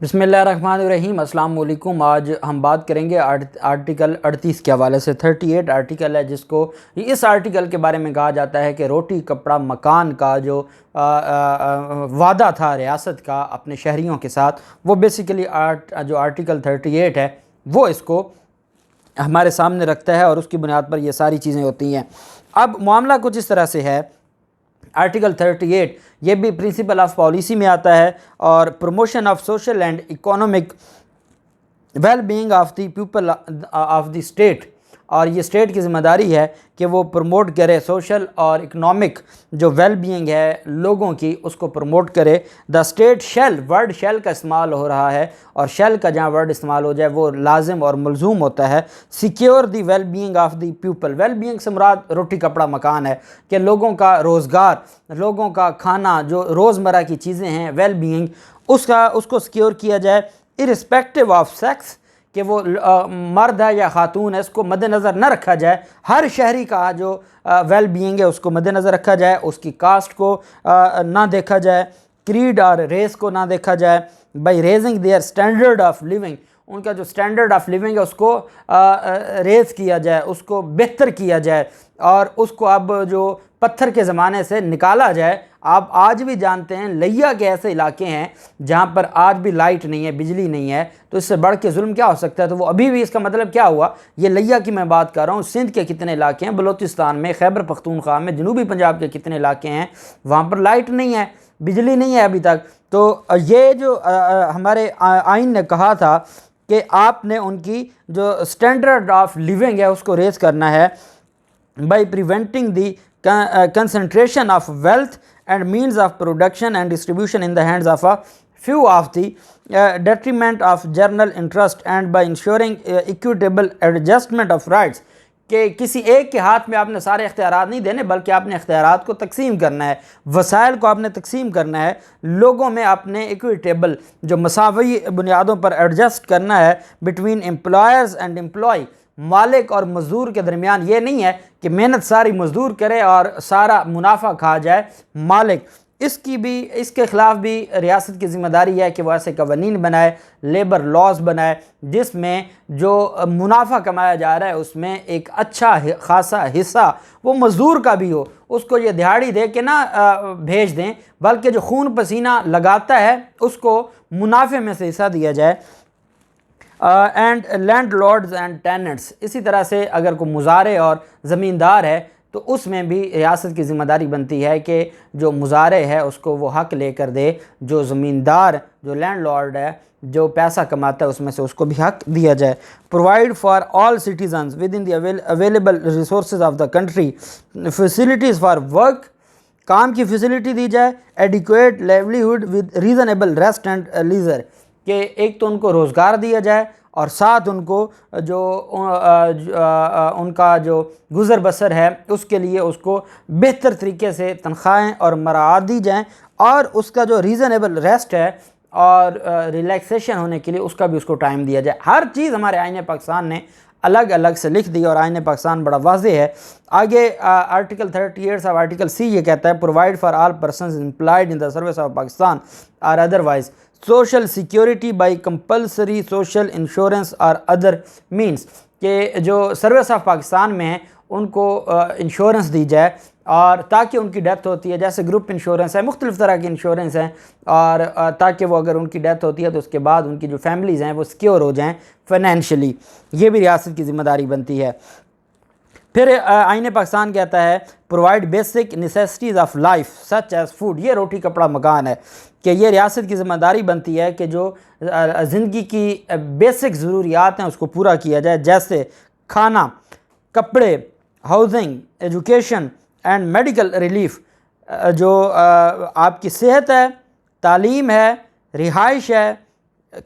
बिस्मिल्लाहिर्रहमानिर्रहीम। अस्सलाम वालेकुम। आज हम बात करेंगे आर्टिकल 38 के हवाले से। 38 आर्टिकल है जिसको इस आर्टिकल के बारे में कहा जाता है कि रोटी कपड़ा मकान का जो वादा था रियासत का अपने शहरियों के साथ, वो बेसिकली जो आर्टिकल 38 है वो इसको हमारे सामने रखता है और उसकी बुनियाद पर ये सारी चीज़ें होती हैं। अब मामला कुछ इस तरह से है। आर्टिकल 38 ये भी प्रिंसिपल ऑफ पॉलिसी में आता है और promotion of social and economic well being of the people of the state, और ये स्टेट की ज़िम्मेदारी है कि वो प्रमोट करे सोशल और इकोनॉमिक जो वेल बीइंग है लोगों की, उसको प्रमोट करे। The state shall, word shall का इस्तेमाल हो रहा है और शेल का जहाँ वर्ड इस्तेमाल हो जाए वो लाजिम और मलजूम होता है। Secure the well being of the people, well being से मुराद रोटी कपड़ा मकान है कि लोगों का रोज़गार, लोगों का खाना, जो रोज़मर्रा की चीज़ें हैं वेल बीइंग उसको सिक्योर किया जाए इरिस्पेक्टिव ऑफ सेक्स, कि वो मर्द है या ख़ातून है इसको मद्देनज़र न रखा जाए। हर शहरी का जो वेल बीइंग है उसको मद्देनज़र रखा जाए, उसकी कास्ट को ना देखा जाए, क्रीड और रेस को ना देखा जाए। By raising their standard of living, उनका जो स्टैंडर्ड ऑफ लिविंग है उसको रेज़ किया जाए, उसको बेहतर किया जाए और उसको अब जो पत्थर के ज़माने से निकाला जाए। आप आज भी जानते हैं लिया के ऐसे इलाके हैं जहाँ पर आज भी लाइट नहीं है, बिजली नहीं है, तो इससे बढ़ के जुल्म क्या हो सकता है। तो वो अभी भी, इसका मतलब क्या हुआ, ये लिया की मैं बात कर रहा हूँ। सिंध के कितने इलाके हैं, बलोचिस्तान में, खैबर पख्तूनख्वा में, जनूबी पंजाब के कितने इलाके हैं वहाँ पर लाइट नहीं है, बिजली नहीं है अभी तक। तो ये जो हमारे आइन ने कहा था कि आपने उनकी जो स्टैंडर्ड ऑफ लिविंग है उसको रेज़ करना है by preventing the concentration of wealth and means of production and distribution in the hands of a few of the detriment of general interest and by ensuring equitable adjustment of rights, कि किसी एक के हाथ में आपने सारे इख्तियारात नहीं देने बल्कि आपने इख्तियारात को तकसीम करना है, वसाइल को आपने तकसीम करना है, लोगों में आपने इक्विटेबल जो मसावी बुनियादों पर एडजस्ट करना है बिटवीन एम्प्लॉयर्स एंड एम्प्लॉय, मालिक और मज़दूर के दरमियान। ये नहीं है कि मेहनत सारी मज़दूर करे और सारा मुनाफा खा जाए मालिक। इसके ख़िलाफ़ भी रियासत की ज़िम्मेदारी है कि वह ऐसे कवानीन बनाए, लेबर लॉज बनाए जिसमें जो मुनाफा कमाया जा रहा है उसमें एक अच्छा खासा हिस्सा वो मज़दूर का भी हो, उसको ये दिहाड़ी दे के ना भेज दें, बल्कि जो खून पसीना लगाता है उसको मुनाफे में से हिस्सा दिया जाए। And landlords and tenants, इसी तरह से अगर कोई मुजारे और ज़मींदार है तो उसमें भी रियासत की ज़िम्मेदारी बनती है कि जो मुजारे है उसको वो हक़ लेकर दे, जो ज़मींदार, जो लैंड लॉर्ड है, जो पैसा कमाता है उसमें से उसको भी हक़ दिया जाए। Provide for all citizens within the available resource of the country facilities for work, काम की फैसिलिटी दी जाए। Adequate livelihood with reasonable rest and leisure, कि एक तो उनको रोज़गार दिया जाए और साथ उनको जो उनका जो गुज़र बसर है उसके लिए उसको बेहतर तरीके से तनख्वाहें और मराआत दी जाएँ, और उसका जो रीज़नेबल रेस्ट है और रिलैक्सेशन होने के लिए उसका भी उसको टाइम दिया जाए। हर चीज़ हमारे आईन पाकिस्तान ने अलग अलग से लिख दी और आईन पाकिस्तान बड़ा वाज़ेह है। आगे आर्टिकल 38 ऑफ आर्टिकल सी ये कहता है provide for all persons employed in the service of Pakistan और otherwise social security by compulsory social insurance और अदर मीन्स, के जो सर्विस ऑफ पाकिस्तान में हैं उनको इंश्योरेंस दी जाए, और ताकि उनकी डेथ होती है, जैसे ग्रुप इंश्योरेंस है, मुख्तलिफ़ तरह की इंश्योरेंस हैं, और ताकि वो अगर उनकी डेथ होती है तो उसके बाद उनकी जो फैमिलीज़ हैं वो सिक्योर हो जाएँ फाइनेंशियली। ये भी रियासत की ज़िम्मेदारी बनती है। फिर आईन पाकिस्तान कहता है provide basic necessities of life such as food, ये रोटी कपड़ा मकान है कि ये रियासत की ज़िम्मेदारी बनती है कि जो ज़िंदगी की बेसिक ज़रूरियात हैं उसको पूरा किया जाए, जैसे खाना, कपड़े, housing, education and medical relief, जो आपकी सेहत है, तालीम है, रिहाइश है,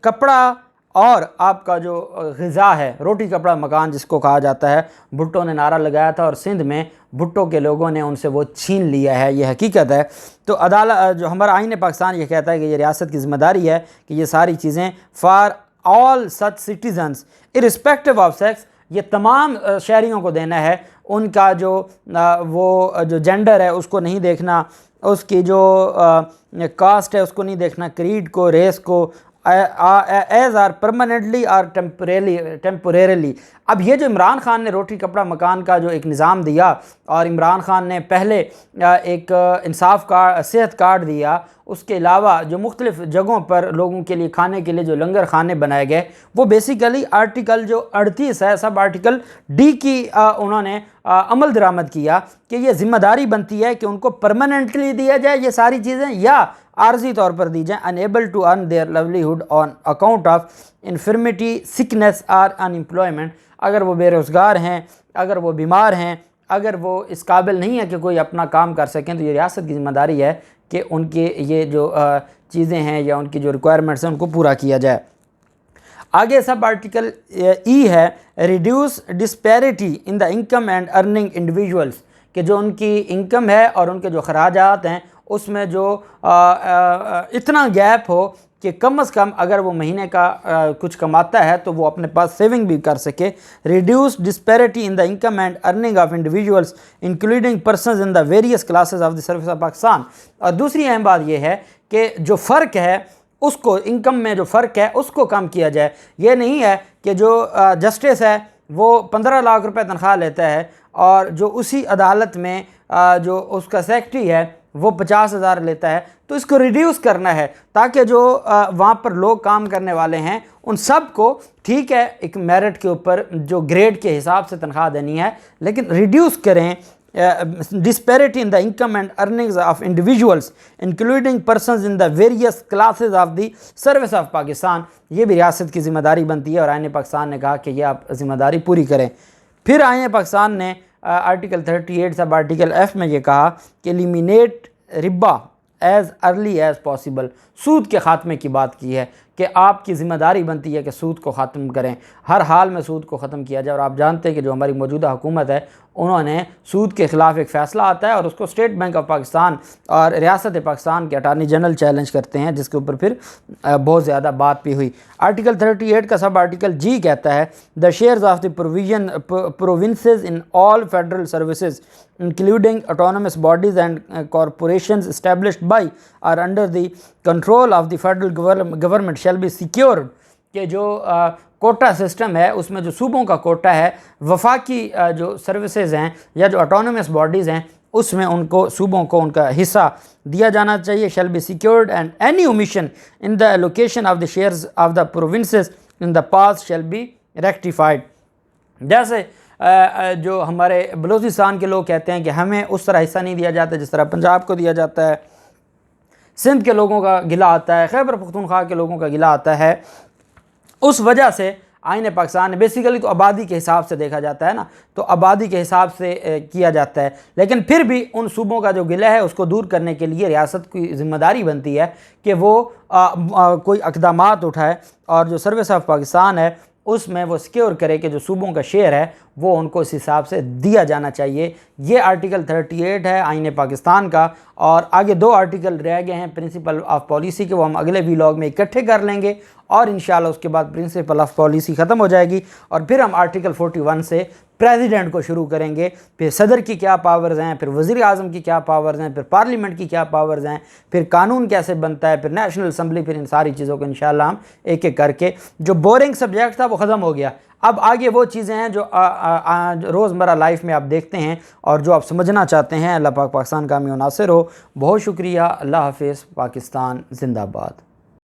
कपड़ा और आपका जो ग़िज़ा है, रोटी कपड़ा मकान जिसको कहा जाता है। भुट्टो ने नारा लगाया था और सिंध में भुट्टो के लोगों ने उनसे वो छीन लिया है, ये हकीकत है। तो अदालत जो हमारा आईन पाकिस्तान ये कहता है कि ये रियासत की ज़िम्मेदारी है कि ये सारी चीज़ें for all such citizens irrespective of sex, ये तमाम शहरियों को देना है। उनका जो वो जो जेंडर है उसको नहीं देखना, उसकी जो कास्ट है उसको नहीं देखना, क्रीड को, रेस को, एज आर परमानेंटली और टेम्परेरली। अब ये जो इमरान खान ने रोटी कपड़ा मकान का जो एक निज़ाम दिया, और इमरान खान ने पहले एक इंसाफ कार्ड, सेहत कार्ड दिया, उसके अलावा जो मुख्तलिफ़ जगहों पर लोगों के लिए खाने के लिए जो लंगर खाने बनाए गए, वो बेसिकली आर्टिकल जो 38 है, सब आर्टिकल डी की उन्होंने अमल दरामद किया कि ये ज़िम्मेदारी बनती है कि उनको परमानेंटली दिया जाए ये सारी चीज़ें, या आर्जी तौर पर दी जाए। Unable to earn their livelihood on account of infirmity, sickness और अनएम्प्लॉयमेंट। अगर वो बेरोज़गार हैं, अगर वो बीमार हैं, अगर वो इस काबिल नहीं है कि कोई अपना काम कर सकें, तो ये रियासत की ज़िम्मेदारी है कि उनके ये जो चीज़ें हैं या उनकी जो रिक्वायरमेंट्स हैं उनको पूरा किया जाए। आगे सब आर्टिकल ई है, reduce disparity in the income and earning individuals, कि जो उनकी इनकम है और उनके जो खराजात हैं उसमें जो इतना गैप हो कि कम से कम अगर वो महीने का कुछ कमाता है तो वो अपने पास सेविंग भी कर सके। Reduce disparity in the income and earning of individuals including persons in the various classes of the service of Pakistan. और दूसरी अहम बात यह है कि जो फ़र्क है उसको, इनकम में जो फ़र्क है उसको कम किया जाए। ये नहीं है कि जो जस्टिस है वो 15 लाख रुपए तनख्वाह लेता है और जो उसी अदालत में जो उसका सेक्रेटरी है वो 50,000 लेता है, तो इसको रिड्यूस करना है ताकि जो वहाँ पर लोग काम करने वाले हैं उन सब को, ठीक है, एक मेरिट के ऊपर जो ग्रेड के हिसाब से तनख्वाह देनी है, लेकिन रिड्यूस करें disparity in the income and earnings of individuals including persons in the various classes of the service of Pakistan। ये भी रियासत की ज़िम्मेदारी बनती है और आईन पाकिस्तान ने कहा कि ये आप ज़िम्मेदारी पूरी करें। फिर आईन पाकिस्तान ने आर्टिकल 38 सब आर्टिकल एफ में ये कहा कि एलिमिनेट रिबा एज़ अर्ली एज़ पॉसिबल, सूद के ख़ात्मे की बात की है कि आपकी ज़िम्मेदारी बनती है कि सूद को ख़त्म करें, हर हाल में सूद को ख़त्म किया जाए। और आप जानते हैं कि जो हमारी मौजूदा हुकूमत है उन्होंने सूद के ख़िलाफ़ एक फ़ैसला आता है और उसको स्टेट बैंक ऑफ पाकिस्तान और रियासत पाकिस्तान के अटार्नी जनरल चैलेंज करते हैं, जिसके ऊपर फिर बहुत ज़्यादा बात भी हुई। आर्टिकल 38 का सब आर्टिकल जी कहता है the shares of the provinces in all federal services including autonomous bodies and corporations established by or under the control of the federal government shall be secured। कि जो कोटा सिस्टम है उसमें जो सूबों का कोटा है, वफाकी जो सर्विसेज हैं या जो ऑटोनमस बॉडीज़ हैं उसमें उनको सूबों को उनका हिस्सा दिया जाना चाहिए। Shall be secured and any omission in the allocation of the shares of the provinces in the past shall be rectified. जैसे जो हमारे बलूचिस्तान के लोग कहते हैं कि हमें उस तरह हिस्सा नहीं दिया जाता जिस तरह पंजाब को दिया जाता है, सिंध के लोगों का गिला आता है, खैबर पख्तूनख्वा के लोगों का गिला आता है, उस वजह से आईन पाकिस्तान बेसिकली तो आबादी के हिसाब से देखा जाता है ना, तो आबादी के हिसाब से किया जाता है, लेकिन फिर भी उन सूबों का जो गिला है उसको दूर करने के लिए रियासत की ज़िम्मेदारी बनती है कि वो कोई इक़दामात उठाए और जो सर्विस ऑफ पाकिस्तान है उसमें वो सिक्योर करे कि जो सूबों का शेयर है वो उनको इस हिसाब से दिया जाना चाहिए। ये आर्टिकल 38 है आईन पाकिस्तान का, और आगे 2 आर्टिकल रह गए हैं प्रिंसिपल ऑफ पॉलिसी के, वो हम अगले व्लॉग में इकट्ठे कर लेंगे और इंशाल्लाह उसके बाद प्रिंसिपल ऑफ पॉलिसी ख़त्म हो जाएगी और फिर हम आर्टिकल 41 से प्रेसिडेंट को शुरू करेंगे, फिर सदर की क्या पावर्स हैं, फिर वज़ीर आज़म की क्या पावर्स हैं, फिर पार्लियामेंट की क्या पावर्स हैं, फिर कानून कैसे बनता है, फिर नेशनल असम्बली, फिर इन सारी चीज़ों को इंशाल्लाह हम एक एक करके, जो बोरिंग सब्जेक्ट था वो ख़त्म हो गया। अब आगे वो चीज़ें हैं जो रोज़मर्रा लाइफ में आप देखते हैं और जो आप समझना चाहते हैं। अल्लाह पाक पाकिस्तान का हमें नासिर हो। बहुत शुक्रिया। अल्लाह हाफ़िज़। पाकिस्तान ज़िंदाबाद।